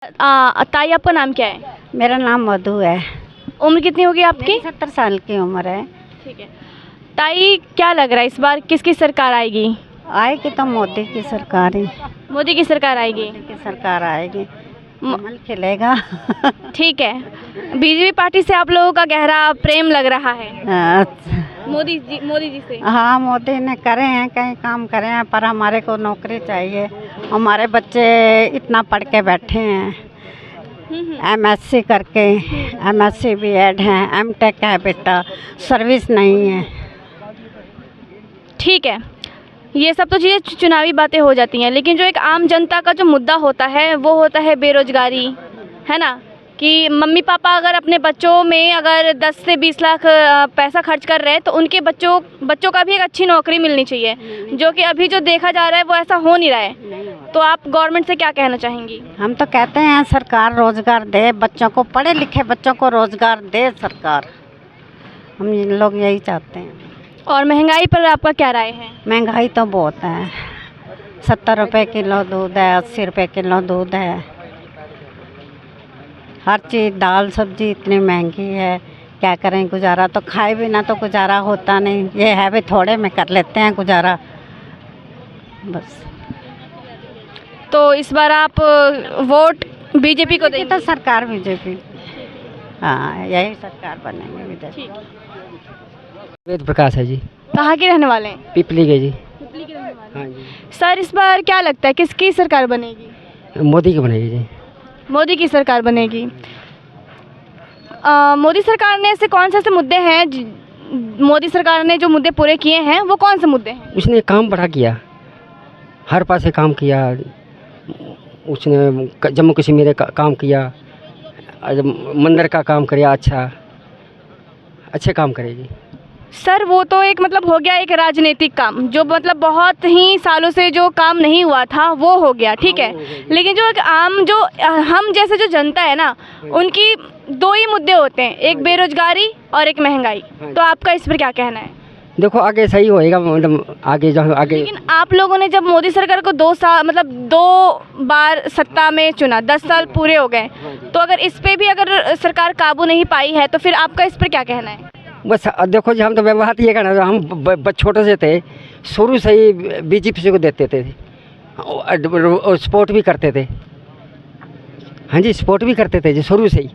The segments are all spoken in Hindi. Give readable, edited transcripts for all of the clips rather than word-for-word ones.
ताई आपका नाम क्या है? मेरा नाम मधु है। उम्र कितनी होगी आपकी? 70 साल की उम्र है। ठीक है ताई, क्या लग रहा है इस बार किसकी सरकार आएगी? आएगी तो मोदी की सरकार ही। मोदी की सरकार आएगी। मोदी की सरकार आएगी, कमल खिलेगा। ठीक है, बीजेपी पार्टी से आप लोगों का गहरा प्रेम लग रहा है। मोदी जी से। हाँ, मोदी ने करे हैं, कई काम करे हैं, पर हमारे को नौकरी चाहिए। हमारे बच्चे इतना पढ़ के बैठे हैं, एमएससी करके, एमएससी बीएड हैं, एमटेक है बेटा, सर्विस नहीं है। ठीक है, ये सब तो चीज़ें चुनावी बातें हो जाती हैं, लेकिन जो एक आम जनता का जो मुद्दा होता है वो होता है बेरोजगारी, है ना? कि मम्मी पापा अगर अपने बच्चों में अगर 10 से 20 लाख पैसा खर्च कर रहे हैं तो उनके बच्चों का भी एक अच्छी नौकरी मिलनी चाहिए, जो कि अभी जो देखा जा रहा है वो ऐसा हो नहीं रहा है। तो आप गवर्नमेंट से क्या कहना चाहेंगी? हम तो कहते हैं सरकार रोजगार दे, बच्चों को, पढ़े लिखे बच्चों को रोजगार दे सरकार। हम लोग यही चाहते हैं। और महंगाई पर आपका क्या राय है? महंगाई तो बहुत है। 70 रुपये किलो दूध है, 80 रुपये किलो दूध है। हर चीज़, दाल सब्जी इतनी महंगी है, क्या करें गुजारा? तो खाए बिना तो गुजारा होता नहीं। ये है भी थोड़े में कर लेते हैं गुजारा बस। तो इस बार आप वोट बीजेपी को देंगे? तो सरकार बीजेपी, हाँ यही सरकार बनेंगे बीजेपी। वेद प्रकाश है जी। कहाँ के रहने वाले हैं? पिपली के जी। पिपली के रहने वाले। हाँ जी। सर, इस बार क्या लगता है किसकी सरकार बनेगी? मोदी की बनेगी जी। मोदी की सरकार बनेगी। मोदी सरकार ने ऐसे कौन से ऐसे मुद्दे हैं, मोदी सरकार ने जो मुद्दे पूरे किए हैं वो कौन से मुद्दे हैं? उसने काम बड़ा किया, हर पास से काम किया। उसने जम्मू कश्मीर में काम किया, मंदिर का काम किया, अच्छे काम करे जी। सर, वो तो एक मतलब हो गया एक राजनीतिक काम, जो मतलब बहुत ही सालों से जो काम नहीं हुआ था वो हो गया, ठीक है। लेकिन जो एक आम, जो हम जैसे जो जनता है ना, उनकी दो ही मुद्दे होते हैं, एक बेरोजगारी और एक महंगाई। तो आपका इस पर क्या कहना है? देखो आगे सही होएगा, मतलब आगे जो आगे। लेकिन आप लोगों ने जब मोदी सरकार को 2 साल मतलब 2 बार सत्ता में चुना, 10 साल पूरे हो गए, तो अगर इस पे भी अगर सरकार काबू नहीं पाई है तो फिर आपका इस पर क्या कहना है? बस देखो जी, हम तो व्यवहार ये कहना, हम छोटे से थे, शुरू से ही बीजेपी को देते थे और सपोर्ट भी करते थे। हाँ जी, सपोर्ट भी करते थे जी शुरू से ही।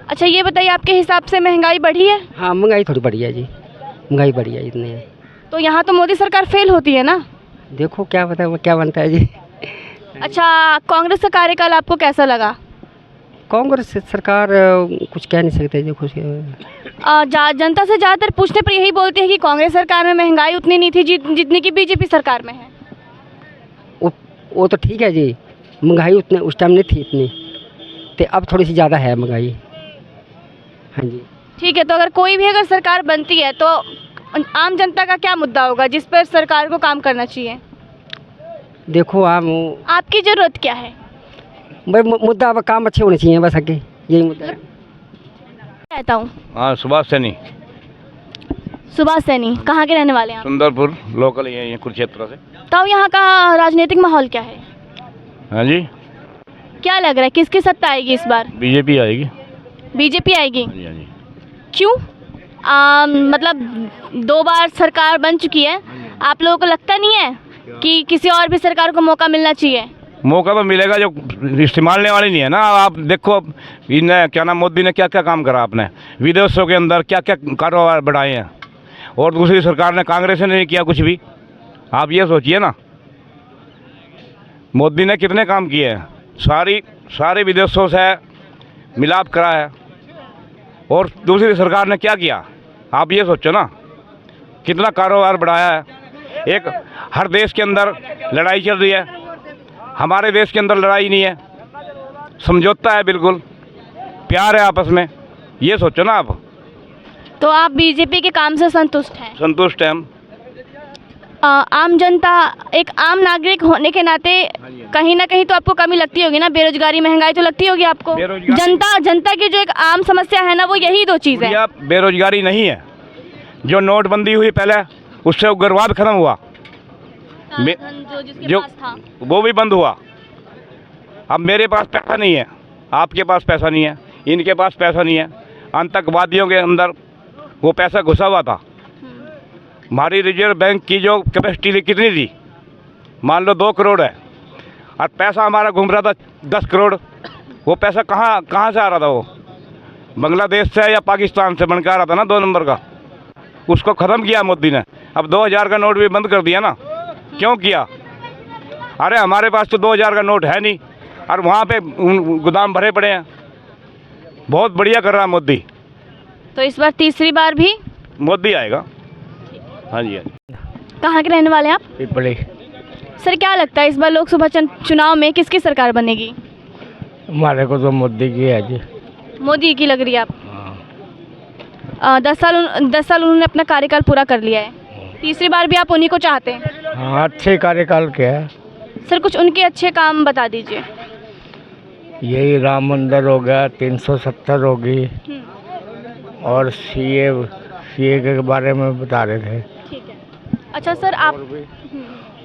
अच्छा, ये बताइए, आपके हिसाब से महंगाई बढ़ी है? हाँ, महंगाई थोड़ी बढ़ी है जी, महंगाई बढ़ी है इतनी है। तो यहाँ तो मोदी सरकार फेल होती है ना? देखो क्या क्या बनता है जी। अच्छा, कांग्रेस का कार्यकाल आपको कैसा लगा? कांग्रेस सरकार कुछ कह नहीं सकते जी। कुछ जनता से ज़्यादातर पूछने पर यही बोलती है कि कांग्रेस सरकार में महंगाई उतनी नहीं थी जितनी की बीजेपी सरकार में है। वो तो ठीक है जी, महंगाई उतने उस टाइम नहीं थी इतनी, तो अब थोड़ी सी ज़्यादा है महंगाई। हाँ जी। ठीक है, तो अगर कोई भी अगर सरकार बनती है तो आम जनता का क्या मुद्दा होगा जिस पर सरकार को काम करना चाहिए? देखो आपकी ज़रूरत क्या है? भाई मुद्दा, अब काम अच्छे होने चाहिए, बस आगे यही मुद्दा है। कहता हूँ। हाँ, सुभाष सैनी। सुभाष सैनी, कहाँ के रहने वाले हैं आप? सुंदरपुर लोकल ही है, कुरुक्षेत्र से। तो यहाँ का राजनीतिक माहौल क्या है? हाँ जी। क्या लग रहा है किसकी सत्ता आएगी इस बार? बीजेपी आएगी। बीजेपी आएगी? हाँ जी, हाँ जी। क्यों? मतलब 2 बार सरकार बन चुकी है, आप लोगों को लगता नहीं है कि किसी और भी सरकार को मौका मिलना चाहिए? मौका तो मिलेगा, जो इस्तेमालने वाली नहीं है ना। आप देखो इन्हें क्या नाम, मोदी ने क्या क्या काम करा, आपने विदेशों के अंदर क्या क्या कारोबार बढ़ाए हैं, और दूसरी सरकार ने, कांग्रेस ने नहीं किया कुछ भी। आप ये सोचिए ना, मोदी ने कितने काम किए हैं, सारे विदेशों से मिलाप करा है, और दूसरी सरकार ने क्या किया? आप ये सोचो ना, कितना कारोबार बढ़ाया है। एक हर देश के अंदर लड़ाई चल रही है, हमारे देश के अंदर लड़ाई नहीं है, समझौता है, बिल्कुल प्यार है आपस में। ये सोचो ना आप। तो आप बीजेपी के काम से संतुष्ट हैं? संतुष्ट हैं हम। आम जनता, एक आम नागरिक होने के नाते कहीं ना कहीं तो आपको कमी लगती होगी ना, बेरोजगारी महंगाई तो लगती होगी आपको। जनता की जो एक आम समस्या है ना, वो यही 2 चीज़ है। बेरोजगारी नहीं है, जो नोटबंदी हुई पहले, उससे उग्रवाद खत्म हुआ, जो जिसके जो पास था वो भी बंद हुआ। अब मेरे पास पैसा नहीं है, आपके पास पैसा नहीं है, इनके पास पैसा नहीं है, आतंकवादियों के अंदर वो पैसा घुसा हुआ था। हमारी रिजर्व बैंक की जो कैपेसिटी कितनी थी, मान लो 2 करोड़ है, और पैसा हमारा घूम रहा था 10 करोड़। वो पैसा कहाँ से आ रहा था? वो बांग्लादेश से या पाकिस्तान से बन के आ रहा था ना, 2 नंबर का। उसको ख़त्म किया मोदी ने। अब 2000 का नोट भी बंद कर दिया ना। क्यों किया? अरे हमारे पास तो 2000 का नोट है नहीं, और वहाँ पे गोदाम भरे पड़े हैं। बहुत बढ़िया कर रहा है मोदी। तो इस बार तीसरी बार भी मोदी आएगा। हाँ जी, हाँ जी। कहाँ के रहने वाले हैं आप? पिपली। सर क्या लगता है इस बार लोकसभा चुनाव में किसकी सरकार बनेगी? हमारे को तो मोदी की है जी। मोदी की लग रही है आप? 10 साल उन्होंने अपना कार्यकाल पूरा कर लिया है, तीसरी बार भी आप उन्हीं को चाहते हैं? हाँ, अच्छे कार्यकाल के है। सर कुछ उनके अच्छे काम बता दीजिए। यही राम मंदिर हो गया, 370 होगी, और सीए के बारे में बता रहे थे। ठीक है। अच्छा सर आप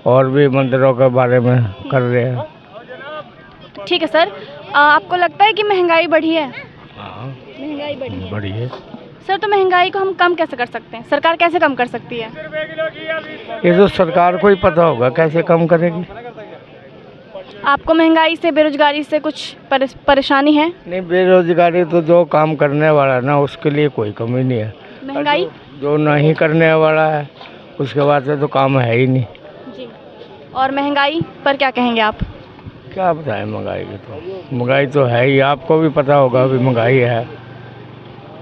और भी मंदिरों के बारे में कर रहे हैं। ठीक है सर, आपको लगता है कि महंगाई बढ़ी है? हाँ, महंगाई बढ़ी है। बढ़ी है। सर तो महंगाई को हम कम कैसे कर सकते हैं? सरकार कैसे कम कर सकती है? ये तो सरकार को ही पता होगा कैसे कम करेगी। आपको महंगाई से, बेरोजगारी से कुछ परेशानी है? नहीं, बेरोजगारी तो जो काम करने वाला है ना, उसके लिए कोई कमी नहीं है। महंगाई जो नहीं करने वाला है उसके बाद से तो काम है ही नहीं जी। और महंगाई पर क्या कहेंगे आप? क्या बताएं, महंगाई तो है ही। आपको भी पता होगा अभी महंगाई है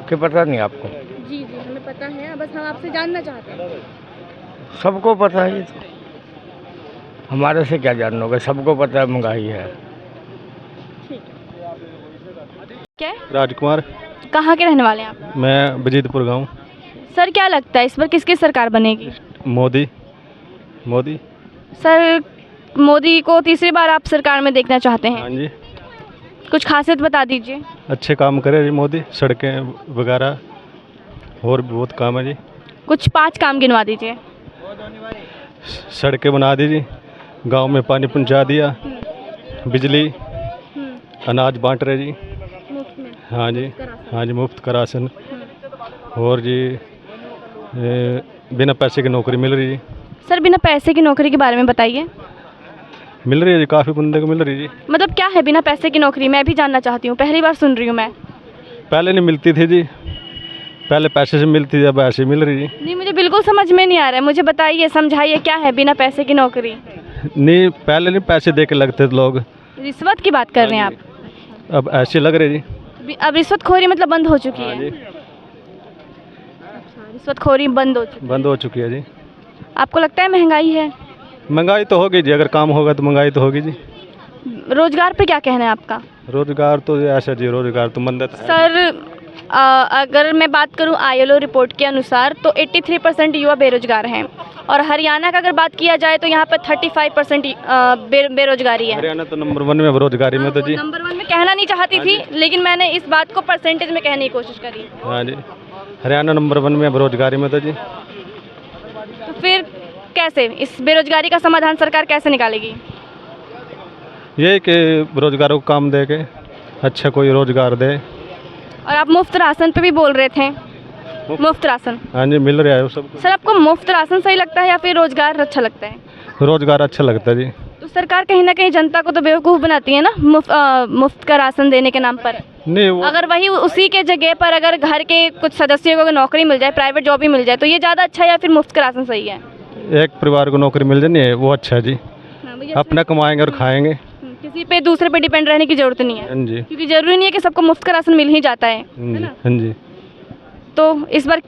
कि पता नहीं आपको? जी जी हमें पता है, बस हम आपसे जानना चाहते हैं। सबको पता है, ये तो हमारे से क्या जानोगे, सबको पता है महंगाई है। क्या है? राजकुमार। कहाँ के रहने वाले हैं आप? मैं बजीतपुर गाँव। सर क्या लगता है इस बार किसकी सरकार बनेगी? मोदी। सर मोदी को तीसरी बार आप सरकार में देखना चाहते हैं? हाँ जी। कुछ खासियत बता दीजिए। अच्छे काम करे जी मोदी, सड़कें वगैरह और भी बहुत काम है जी। कुछ 5 काम गिनवा दीजिए। सड़कें बना दी जी, गांव में पानी पहुंचा दिया, बिजली, अनाज बांट रहे जी। हाँ जी, हाँ जी, मुफ्त का राशन। और जी बिना पैसे की नौकरी मिल रही जी। सर बिना पैसे की नौकरी के बारे में बताइए। मिल रही है जी, काफ़ी बंदे को मिल रही है जी। मतलब क्या है बिना पैसे की नौकरी? मैं भी जानना चाहती हूँ, पहली बार सुन रही हूँ मैं। पहले नहीं मिलती थी जी, पहले पैसे से मिलती थी, अब ऐसे मिल रही जी। नहीं मुझे बिल्कुल समझ में नहीं आ रहा है, मुझे बताइए, समझाइए क्या है बिना पैसे की नौकरी? नहीं, पहले नहीं पैसे दे के लगते थे लोग। रिश्वत की बात कर रहे हैं आप? अब ऐसे लग रहे जी। अब रिश्वतखोरी मतलब बंद हो चुकी है? रिश्वतखोरी बंद हो चुकी है जी। आपको लगता है महंगाई है? महंगाई तो होगी जी, अगर काम होगा तो महंगाई तो होगी जी। रोजगार पे क्या कहना है आपका? रोजगार तो ऐसा जी, रोजगार तो मंदा है। सर अगर मैं बात करूं ILO रिपोर्ट के अनुसार तो 83% युवा बेरोजगार हैं, और हरियाणा का अगर बात किया जाए तो यहाँ पर 35% बेरोजगारी है। हरियाणा तो नंबर 1 में बेरोजगारी में तो जी। नंबर 1 में कहना नहीं चाहती थी, लेकिन मैंने इस बात को परसेंटेज में कहने की कोशिश करी। हाँ जी, हरियाणा नंबर 1 में बेरोजगारी में तो जी। तो फिर कैसे इस बेरोजगारी का समाधान सरकार कैसे निकालेगी? ये कि बेरोजगारों को काम दे के अच्छा कोई रोजगार दे। और आप मुफ्त राशन पे भी बोल रहे थे, मुफ्त राशन? हाँ जी, मिल रहा है सब। सर आपको मुफ्त राशन सही लगता है या फिर रोजगार अच्छा लगता है? रोजगार अच्छा लगता है जी। तो सरकार कहीं ना कहीं जनता को तो बेवकूफ़ बनाती है ना, मुफ्त का राशन देने के नाम पर। नहीं वो अगर वही उसी के जगह पर अगर घर के कुछ सदस्यों को अगर नौकरी मिल जाए, प्राइवेट जॉब ही मिल जाए, तो ये ज़्यादा अच्छा है या फिर मुफ्त का राशन सही है? एक परिवार को नौकरी मिल जाए वो अच्छा है जी। अपना कमाएंगे और खाएंगे, किसी पे दूसरे पे डिपेंड रहने की जरूरत नहीं है। हाँ जी। क्योंकि जरूरी नहीं है कि सबको मुफ्त का राशन मिल ही जाता है ना? हाँ जी। तो इस बार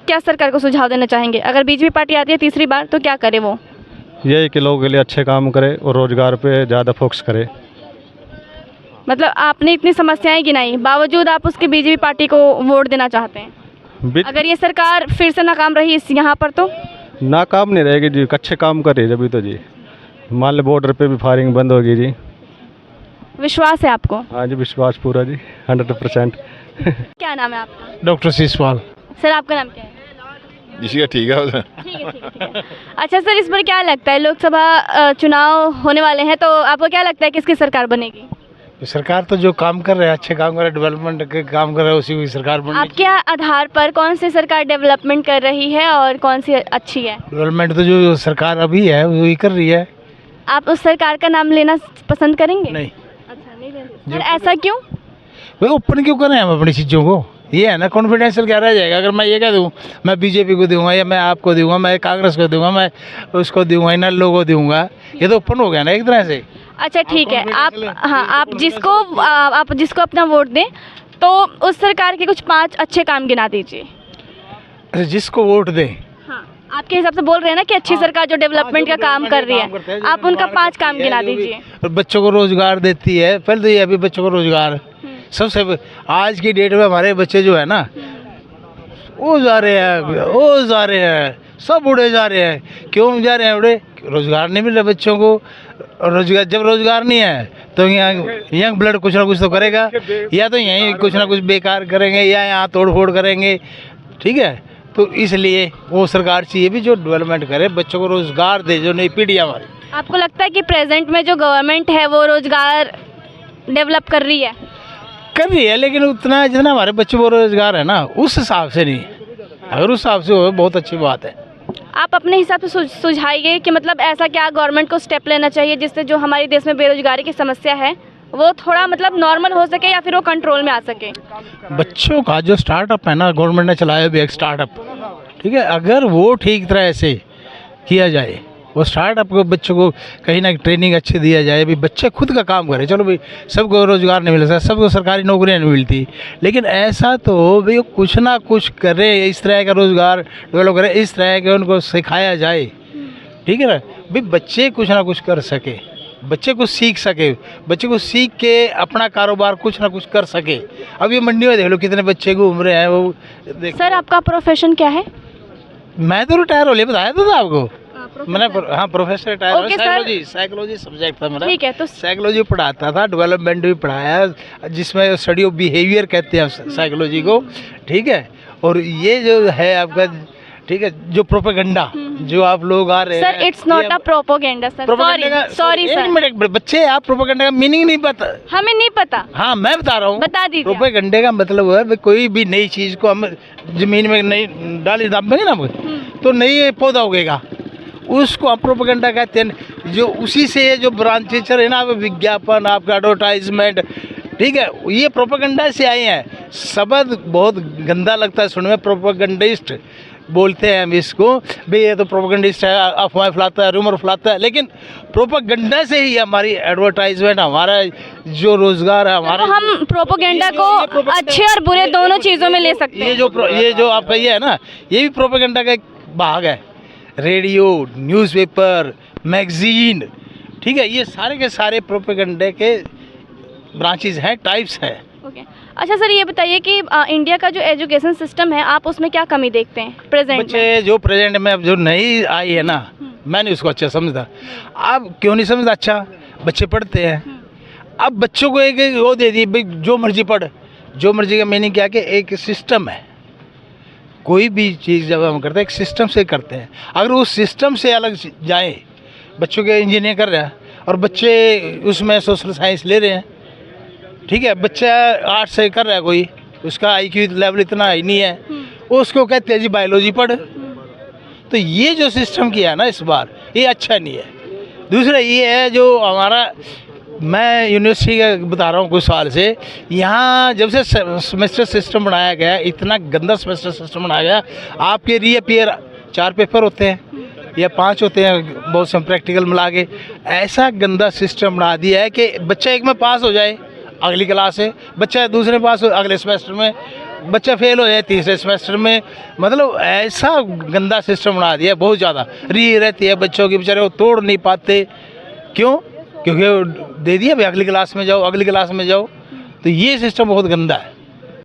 क्या सरकार को सुझाव देना चाहेंगे? अगर बीजेपी पार्टी आती है तीसरी बार तो क्या करे वो? यही कि लोगों के लिए अच्छे काम करे और रोजगार पे ज़्यादा फोकस करे। मतलब आपने इतनी समस्याएं गिनाई, बावजूद आप उसके बीजेपी पार्टी को वोट देना चाहते हैं? अगर ये सरकार फिर से नाकाम रही इस यहाँ पर तो? नाकाम नहीं रहेगी जी, अच्छे काम कर रही है जब तो जी। मान लो बॉर्डर पे भी फायरिंग बंद होगी जी। विश्वास है आपको? हाँ जी, विश्वास पूरा जी, 100%। क्या नाम है आपका? डॉक्टर शिशपाल। सर आपका नाम क्या है? जिसका ठीक है ठीक है, ठीक है, ठीक है। अच्छा सर, इस बार क्या लगता है, लोकसभा चुनाव होने वाले हैं, तो आपको क्या लगता है किसकी सरकार बनेगी? सरकार तो जो काम कर रहे हैं, अच्छे काम कर रहे हैं, डेवलपमेंट के काम कर रहे हैं, उसी की सरकार बननी आपके आधार पर कौन सी सरकार डेवलपमेंट कर रही है और कौन सी अच्छी है? डेवलपमेंट तो जो सरकार अभी है वही कर रही है। आप उस सरकार का नाम लेना पसंद करेंगे? नहीं, अच्छा, नहीं लेंगे सर, ऐसा क्यों? वे ओपन क्यों करें हम अपनी चीज़ों को? ये है ना, कॉन्फिडेंशियल क्या रह जाएगा अगर मैं ये कह दूँ मैं बीजेपी को दूंगा या मैं आपको दूंगा, मैं कांग्रेस को दूंगा, मैं उसको दूंगा, इन लोगों को दूंगा, ये तो ओपन हो गया ना एक तरह से। अच्छा ठीक है, आप जिसको अपना वोट दें तो उस सरकार के कुछ 5 अच्छे काम गिना दीजिए। अच्छा, जिसको वोट दें, हाँ, आपके हिसाब से बोल रहे हैं ना कि अच्छी सरकार जो डेवलपमेंट का काम कर रही है, आप उनका 5 काम गिना दीजिए। बच्चों को रोजगार देती है, पहले तो ये अभी बच्चों को रोजगार सबसे, आज की डेट में हमारे बच्चे जो है ना वो जा रहे हैं, सब उड़े जा रहे हैं। क्यों जा रहे हैं उड़े? रोजगार नहीं मिल रहा बच्चों को। रोजगार, जब रोजगार नहीं है तो यंग ब्लड कुछ ना कुछ तो करेगा, या तो यहीं कुछ ना कुछ बेकार करेंगे या यहाँ तोड़ फोड़ करेंगे। ठीक है, तो इसलिए वो सरकार चाहिए भी जो डेवलपमेंट करे, बच्चों को रोजगार दे, जो नई पीढ़ी हमारी। आपको लगता है कि प्रेजेंट में जो गवर्नमेंट है वो रोजगार डेवलप कर रही है, लेकिन उतना जितना हमारे बच्चों को रोजगार है ना उस हिसाब से नहीं। अगर उस हिसाब से हो बहुत अच्छी बात है। आप अपने हिसाब से सुझाइए कि मतलब ऐसा क्या गवर्नमेंट को स्टेप लेना चाहिए जिससे जो हमारे देश में बेरोजगारी की समस्या है वो थोड़ा मतलब नॉर्मल हो सके या फिर वो कंट्रोल में आ सके? बच्चों का जो स्टार्टअप है ना, गवर्नमेंट ने चलाया भी एक स्टार्टअप, ठीक है, अगर वो ठीक तरह से किया जाए, वो स्टार्टअप को बच्चों को कहीं ना ट्रेनिंग अच्छी दिया जाए, भी बच्चे खुद का काम करें। चलो भाई सबको रोज़गार नहीं मिलता, सबको सरकारी नौकरियाँ नहीं मिलती, लेकिन ऐसा तो भाई कुछ ना कुछ करे, इस तरह का रोज़गार डेवलप करे, इस तरह के उनको सिखाया जाए। ठीक है ना भाई, बच्चे कुछ ना कुछ कर सके, बच्चे कुछ सीख सके, बच्चे को सीख के अपना कारोबार कुछ ना कुछ कर सके। अब ये मंडी में देख लो कितने बच्चे घूम रहे हैं वो सर आपका प्रोफेशन क्या है? मैं तो रिटायर हो लिया, बताया था आपको मैंने। हाँ, प्रोफेसर रिटायर हूँ। साइकोलॉजी सब्जेक्ट था मेरा। ठीक है, तो साइकोलॉजी पढ़ाता था, डेवलपमेंट भी पढ़ाया, जिसमें स्टडी ऑफ बिहेवियर कहते हैं साइकोलॉजी को। ठीक है, और ये जो है आपका, ठीक है, जो प्रोपेगेंडा जो आप लोग आ रहे हैं sir, it's not a propaganda sir, sorry sir. बच्चे, आप प्रोपेगेंडा का मीनिंग नहीं पता? हमें नहीं पता। हाँ, मैं बता रहा हूँ, बता दीजिए। प्रोपेगेंडे का मतलब है कोई भी नई चीज को हम जमीन में नहीं डाली दाबेंगे ना तो नई पौधा उगेगा, उसको हम प्रोपेगेंडा कहते हैं। जो उसी से जो ब्रांचेज है ना, विज्ञापन, आपका एडवर्टाइजमेंट, ठीक है, ये प्रोपेगेंडा से आए हैं। शब्द बहुत गंदा लगता है सुनने में, प्रोपेगेंडिस्ट बोलते हैं हम इसको, भाई ये तो प्रोपेगेंडिस्ट है, अफवाह फैलाता है, रूमर फैलाता है, लेकिन प्रोपेगेंडा से ही हमारी एडवर्टाइजमेंट, हमारा जो रोजगार है हमारा। तो हम प्रोपेगेंडा को अच्छे और बुरे दोनों चीज़ों में ले सकते हैं। ये जो आपका ये है ना, ये भी प्रोपेगेंडा का एक भाग है। रेडियो, न्यूज़पेपर, मैगजीन, ठीक है, ये सारे के सारे प्रोपेगेंडे के ब्रांचेस हैं, टाइप्स हैं। ओके, अच्छा सर ये बताइए कि इंडिया का जो एजुकेशन सिस्टम है, आप उसमें क्या कमी देखते हैं प्रेजेंट बच्चे जो प्रेजेंट में अब जो नई आई है ना, मैंने उसको अच्छा समझता। आप क्यों नहीं समझता? अच्छा, बच्चे पढ़ते हैं, अब बच्चों को एक वो दे दी भाई जो मर्जी पढ़, जो मर्जी का मीनिंग क्या कि एक सिस्टम है। कोई भी चीज़ जब हम करते हैं एक सिस्टम से करते हैं, अगर उस सिस्टम से अलग जाए, बच्चों के इंजीनियर कर रहा है और बच्चे उसमें सोशल साइंस ले रहे हैं, ठीक है, बच्चा आर्ट्स से कर रहा है कोई, उसका IQ लेवल इतना हाई नहीं है, उसको कहते हैं जी बायोलॉजी पढ़। तो ये जो सिस्टम किया है ना इस बार, ये अच्छा नहीं है। दूसरा ये है जो हमारा, मैं यूनिवर्सिटी का बता रहा हूँ कुछ साल से, यहाँ जब से सेमेस्टर सिस्टम बनाया गया, इतना गंदा सेमेस्टर सिस्टम बनाया गया। आपके रीअपियर 4 पेपर होते हैं या 5 होते हैं, बहुत से प्रैक्टिकल मिला के, ऐसा गंदा सिस्टम बना दिया है कि बच्चा एक में पास हो जाए अगली क्लास से, बच्चा दूसरे पास हो अगले सेमेस्टर में, बच्चा फेल हो जाए तीसरे सेमेस्टर में। मतलब ऐसा गंदा सिस्टम बना दिया, बहुत ज़्यादा री रहती है बच्चों की, बेचारे वो तोड़ नहीं पाते। क्यों? क्योंकि दे दिया भाई अगली क्लास में जाओ, अगली क्लास में जाओ। तो ये सिस्टम बहुत गंदा है।